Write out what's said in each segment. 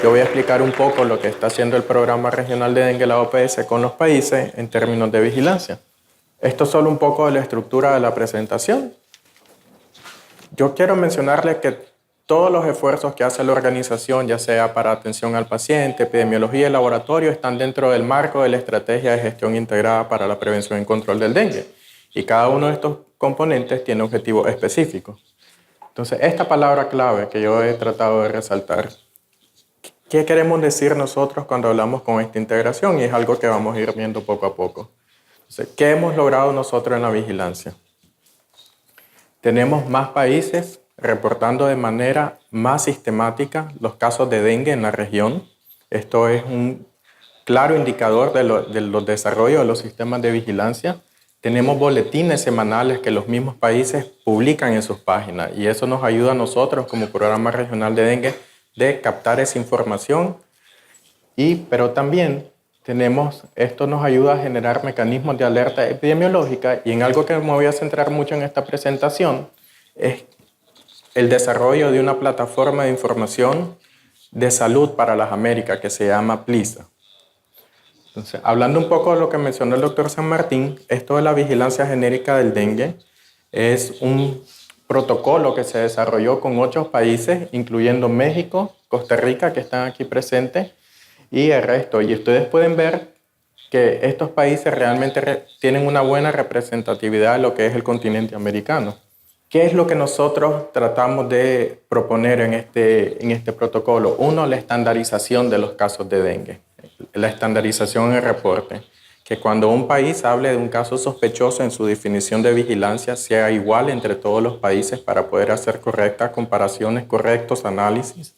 yo voy a explicar un poco lo que está haciendo el Programa Regional de Dengue, la OPS, con los países en términos de vigilancia. Esto es solo un poco de la estructura de la presentación. Yo quiero mencionarles que todos los esfuerzos que hace la organización, ya sea para atención al paciente, epidemiología y laboratorio, están dentro del marco de la Estrategia de Gestión Integrada para la Prevención y Control del Dengue. Y cada uno de estos componentes tiene objetivos específicos. Entonces, esta palabra clave que yo he tratado de resaltar, ¿qué queremos decir nosotros cuando hablamos con esta integración? Y es algo que vamos a ir viendo poco a poco. Entonces, ¿qué hemos logrado nosotros en la vigilancia? Tenemos más países reportando de manera más sistemática los casos de dengue en la región. Esto es un claro indicador de los desarrollos de los sistemas de vigilancia. Tenemos boletines semanales que los mismos países publican en sus páginas y eso nos ayuda a nosotros como Programa Regional de Dengue de captar esa información. Pero también esto nos ayuda a generar mecanismos de alerta epidemiológica y en algo que me voy a centrar mucho en esta presentación es el desarrollo de una plataforma de información de salud para las Américas que se llama PLISA. Entonces, hablando un poco de lo que mencionó el doctor San Martín, esto de la vigilancia genérica del dengue es un protocolo que se desarrolló con 8 países, incluyendo México, Costa Rica, que están aquí presentes, y el resto. Y ustedes pueden ver que estos países realmente tienen una buena representatividad de lo que es el continente americano. ¿Qué es lo que nosotros tratamos de proponer en este protocolo? Uno, la estandarización de los casos de dengue, la estandarización en el reporte. Que cuando un país hable de un caso sospechoso en su definición de vigilancia sea igual entre todos los países para poder hacer correctas comparaciones, correctos análisis.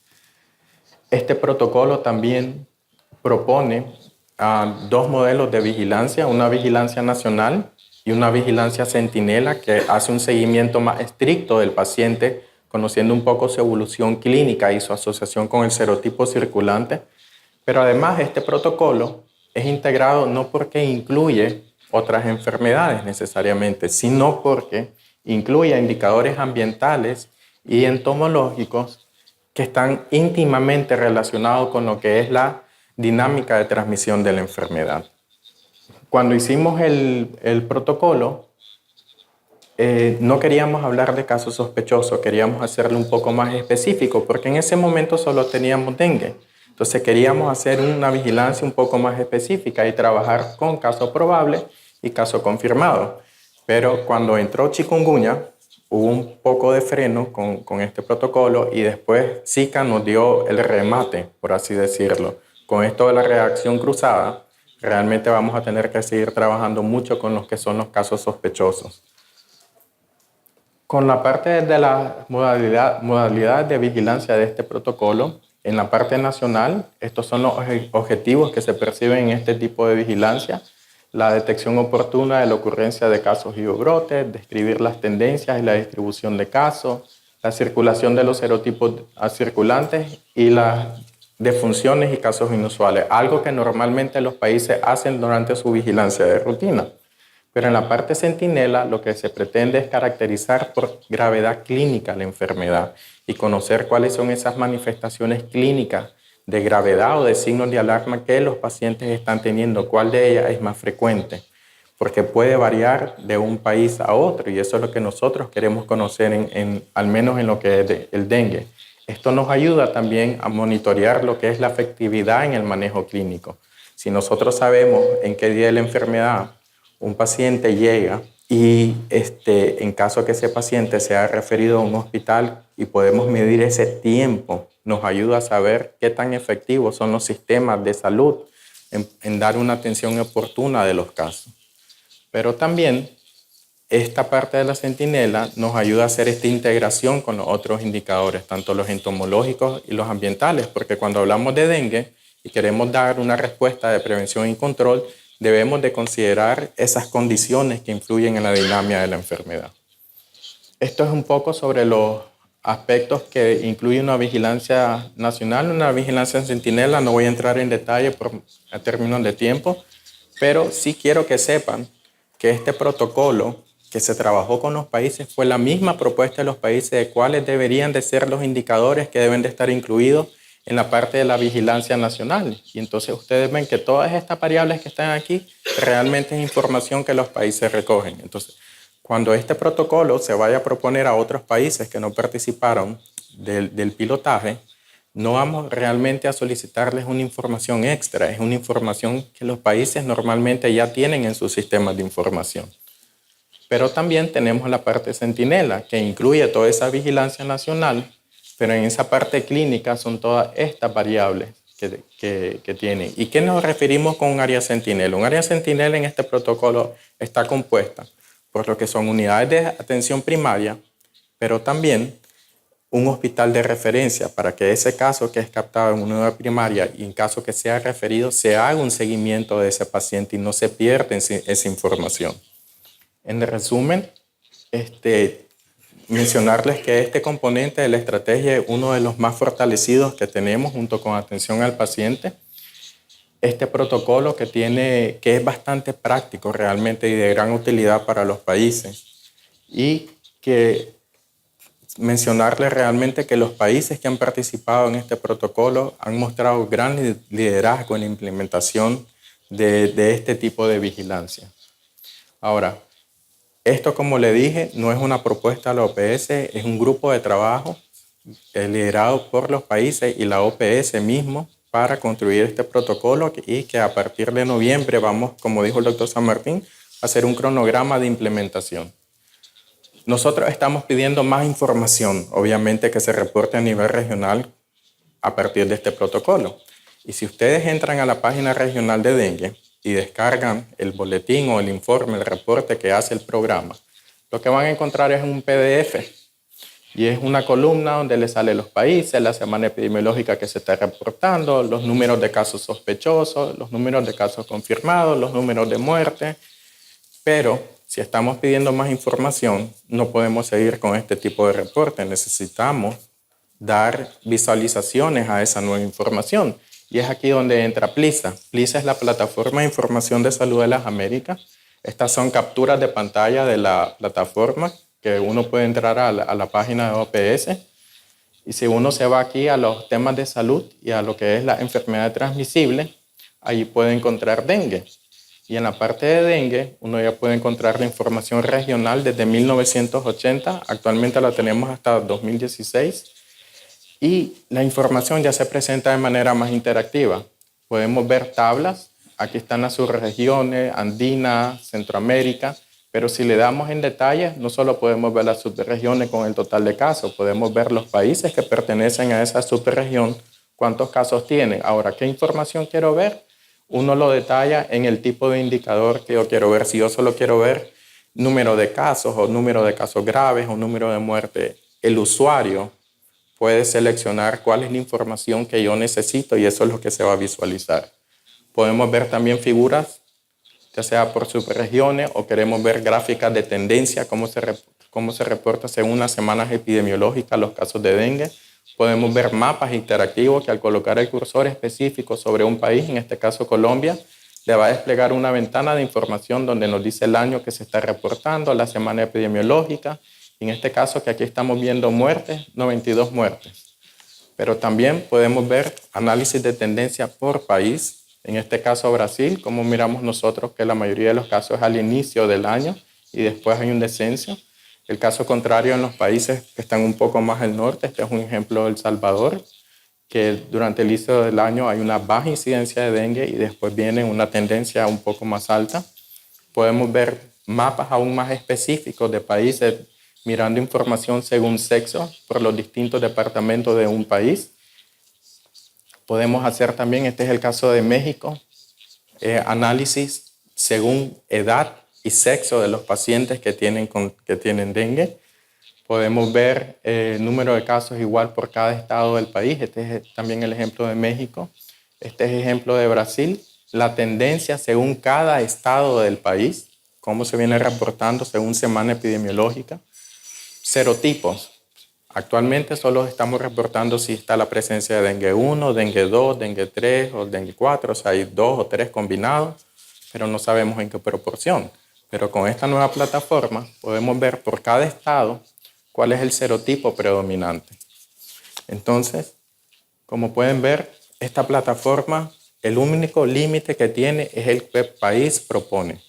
Este protocolo también propone 2 modelos de vigilancia, una vigilancia nacional y una vigilancia centinela que hace un seguimiento más estricto del paciente, conociendo un poco su evolución clínica y su asociación con el serotipo circulante. Pero además este protocolo es integrado no porque incluye otras enfermedades necesariamente, sino porque incluye indicadores ambientales y entomológicos que están íntimamente relacionados con lo que es la dinámica de transmisión de la enfermedad. Cuando hicimos el protocolo, no queríamos hablar de casos sospechosos, queríamos hacerlo un poco más específico, porque en ese momento solo teníamos dengue. Entonces queríamos hacer una vigilancia un poco más específica y trabajar con caso probable y caso confirmado. Pero cuando entró chikungunya, hubo un poco de freno con este protocolo y después Zika nos dio el remate, por así decirlo. Con esto de la reacción cruzada, realmente vamos a tener que seguir trabajando mucho con los que son los casos sospechosos. Con la parte de la modalidad de vigilancia de este protocolo, en la parte nacional, estos son los objetivos que se perciben en este tipo de vigilancia. La detección oportuna de la ocurrencia de casos y o brotes, describir las tendencias y la distribución de casos, la circulación de los serotipos circulantes y las defunciones y casos inusuales, algo que normalmente los países hacen durante su vigilancia de rutina. Pero en la parte centinela lo que se pretende es caracterizar por gravedad clínica la enfermedad y conocer cuáles son esas manifestaciones clínicas de gravedad o de signos de alarma que los pacientes están teniendo, cuál de ellas es más frecuente, porque puede variar de un país a otro y eso es lo que nosotros queremos conocer al menos en lo que es el dengue. Esto nos ayuda también a monitorear lo que es la efectividad en el manejo clínico. Si nosotros sabemos en qué día de la enfermedad un paciente llega y en caso que ese paciente sea referido a un hospital y podemos medir ese tiempo, nos ayuda a saber qué tan efectivos son los sistemas de salud en dar una atención oportuna de los casos. Pero también esta parte de la centinela nos ayuda a hacer esta integración con los otros indicadores, tanto los entomológicos y los ambientales, porque cuando hablamos de dengue y queremos dar una respuesta de prevención y control, debemos de considerar esas condiciones que influyen en la dinámica de la enfermedad. Esto es un poco sobre los aspectos que incluye una vigilancia nacional, una vigilancia centinela. No voy a entrar en detalle por términos de tiempo, pero sí quiero que sepan que este protocolo que se trabajó con los países fue la misma propuesta de los países de cuáles deberían de ser los indicadores que deben de estar incluidos en la parte de la vigilancia nacional. Y entonces ustedes ven que todas estas variables que están aquí realmente es información que los países recogen. Entonces, cuando este protocolo se vaya a proponer a otros países que no participaron del pilotaje, no vamos realmente a solicitarles una información extra, es una información que los países normalmente ya tienen en sus sistemas de información. Pero también tenemos la parte Centinela, que incluye toda esa vigilancia nacional, pero en esa parte clínica son todas estas variables que tienen. ¿Y qué nos referimos con un área Centinela? Un área Centinela en este protocolo está compuesta por lo que son unidades de atención primaria, pero también un hospital de referencia para que ese caso que es captado en una unidad primaria y en caso que sea referido, se haga un seguimiento de ese paciente y no se pierda esa información. En resumen, mencionarles que este componente de la estrategia es uno de los más fortalecidos que tenemos junto con atención al paciente. Este protocolo que es bastante práctico realmente y de gran utilidad para los países. Y que mencionarles realmente que los países que han participado en este protocolo han mostrado gran liderazgo en la implementación de este tipo de vigilancia. Ahora, esto, como le dije, no es una propuesta a la OPS, es un grupo de trabajo liderado por los países y la OPS mismo para construir este protocolo y que a partir de noviembre vamos, como dijo el doctor San Martín, a hacer un cronograma de implementación. Nosotros estamos pidiendo más información, obviamente que se reporte a nivel regional a partir de este protocolo. Y si ustedes entran a la página regional de dengue y descargan el boletín o el informe, el reporte que hace el programa, lo que van a encontrar es un PDF y es una columna donde les salen los países, la semana epidemiológica que se está reportando, los números de casos sospechosos, los números de casos confirmados, los números de muerte. Pero si estamos pidiendo más información, no podemos seguir con este tipo de reporte. Necesitamos dar visualizaciones a esa nueva información. Y es aquí donde entra PLISA. PLISA es la Plataforma de Información de Salud de las Américas. Estas son capturas de pantalla de la plataforma que uno puede entrar a la página de OPS. Y si uno se va aquí a los temas de salud y a lo que es la enfermedad transmisible, ahí puede encontrar dengue. Y en la parte de dengue, uno ya puede encontrar la información regional desde 1980. Actualmente la tenemos hasta 2016. Y la información ya se presenta de manera más interactiva. Podemos ver tablas. Aquí están las subregiones, Andina, Centroamérica. Pero si le damos en detalle, no solo podemos ver las subregiones con el total de casos, podemos ver los países que pertenecen a esa subregión, cuántos casos tienen. Ahora, ¿qué información quiero ver? Uno lo detalla en el tipo de indicador que yo quiero ver. Si yo solo quiero ver número de casos o número de casos graves o número de muerte, el usuario puede seleccionar cuál es la información que yo necesito y eso es lo que se va a visualizar. Podemos ver también figuras, ya sea por subregiones o queremos ver gráficas de tendencia, cómo se reporta según las semanas epidemiológicas los casos de dengue. Podemos ver mapas interactivos que al colocar el cursor específico sobre un país, en este caso Colombia, le va a desplegar una ventana de información donde nos dice el año que se está reportando, la semana epidemiológica. En este caso que aquí estamos viendo muertes, 92 muertes. Pero también podemos ver análisis de tendencia por país. En este caso Brasil, como miramos nosotros que la mayoría de los casos es al inicio del año y después hay un descenso. El caso contrario en los países que están un poco más al norte, este es un ejemplo de El Salvador, que durante el inicio del año hay una baja incidencia de dengue y después viene una tendencia un poco más alta. Podemos ver mapas aún más específicos de países mirando información según sexo por los distintos departamentos de un país. Podemos hacer también, este es el caso de México, análisis según edad y sexo de los pacientes que tienen dengue. Podemos ver número de casos igual por cada estado del país. Este es también el ejemplo de México. Este es el ejemplo de Brasil. La tendencia según cada estado del país, cómo se viene reportando según semana epidemiológica. Serotipos. Actualmente solo estamos reportando si está la presencia de dengue 1, dengue 2, dengue 3 o dengue 4, o sea, hay 2 o 3 combinados, pero no sabemos en qué proporción. Pero con esta nueva plataforma podemos ver por cada estado cuál es el serotipo predominante. Entonces, Como pueden ver, esta plataforma, el único límite que tiene es el que el país propone.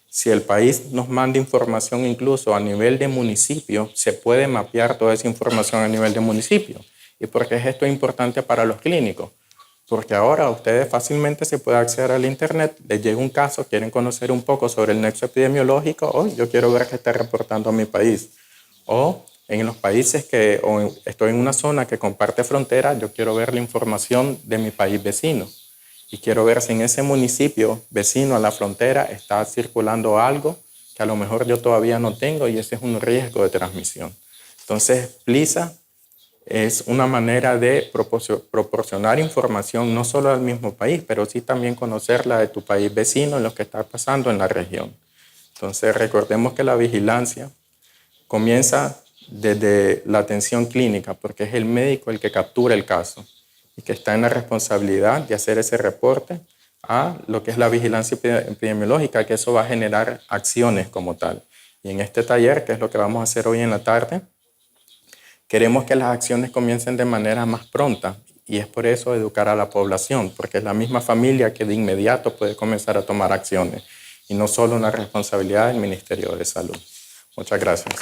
Si el país nos manda información incluso a nivel de municipio, se puede mapear toda esa información a nivel de municipio. ¿Y por qué es esto importante para los clínicos? Porque ahora ustedes fácilmente se puede acceder al internet, les llega un caso, quieren conocer un poco sobre el nexo epidemiológico, o yo quiero ver qué está reportando mi país. O en los países estoy en una zona que comparte frontera, yo quiero ver la información de mi país vecino. Y quiero ver si en ese municipio vecino a la frontera está circulando algo que a lo mejor yo todavía no tengo y ese es un riesgo de transmisión. Entonces, PLISA es una manera de proporcionar información no solo al mismo país, pero sí también conocerla de tu país vecino en lo que está pasando en la región. Entonces, recordemos que la vigilancia comienza desde la atención clínica, porque es el médico el que captura el caso y que está en la responsabilidad de hacer ese reporte a lo que es la vigilancia epidemiológica, que eso va a generar acciones como tal. Y en este taller, que es lo que vamos a hacer hoy en la tarde, queremos que las acciones comiencen de manera más pronta y es por eso educar a la población, porque es la misma familia que de inmediato puede comenzar a tomar acciones y no solo una responsabilidad del Ministerio de Salud. Muchas gracias.